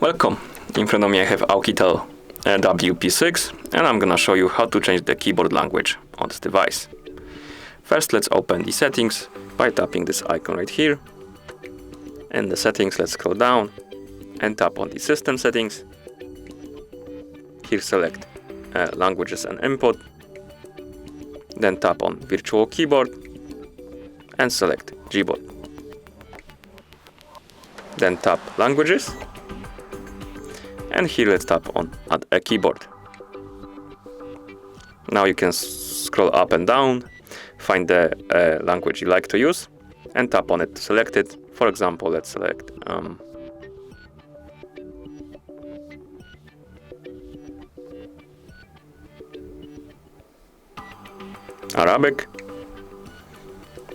Welcome. In front of me I have OUKITEL WP6 and I'm gonna show you how to change the keyboard language on this device. First, let's open the settings by tapping this icon right here. In the settings, let's scroll down and tap on the system settings. Here select languages and input. Then tap on virtual keyboard and select Gboard. Then tap languages. And here let's tap on add a keyboard. Now you can scroll up and down, find the language you like to use and tap on it to select it. For example, let's select Arabic.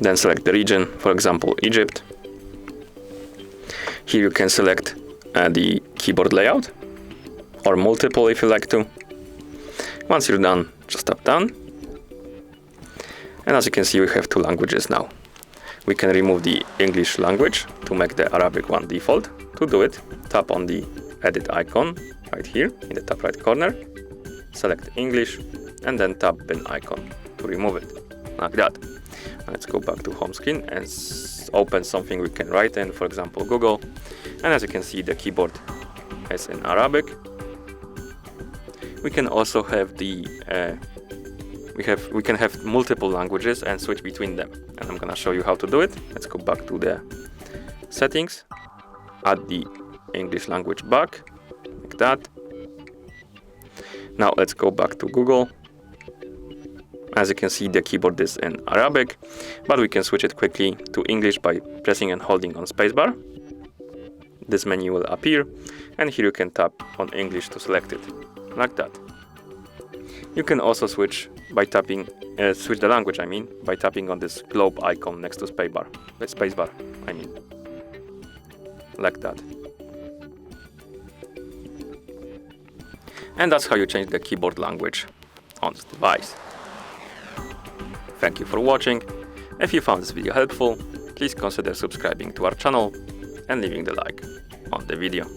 Then select the region, for example, Egypt. Here you can select the keyboard layout or multiple if you like to. Once you're done, just tap done. And as you can see, we have two languages now. We can remove the English language to make the Arabic one default. To do it, tap on the edit icon right here in the top right corner, select English, and then tap bin icon to remove it, like that. Let's go back to home screen and open something we can write in, for example, Google. And as you can see, the keyboard is in Arabic. We can also have the we can have multiple languages and switch between them. And I'm gonna show you how to do it. Let's go back to the settings, add the English language back, like that. Now let's go back to Google. As you can see, the keyboard is in Arabic, but we can switch it quickly to English by pressing and holding on spacebar. This menu will appear, and here you can tap on English to select it, like that. You can also switch by tapping, switch the language, by tapping on this globe icon next to spacebar, like that. And that's how you change the keyboard language on this device. Thank you for watching. If you found this video helpful, please consider subscribing to our channel and leaving the like on the video.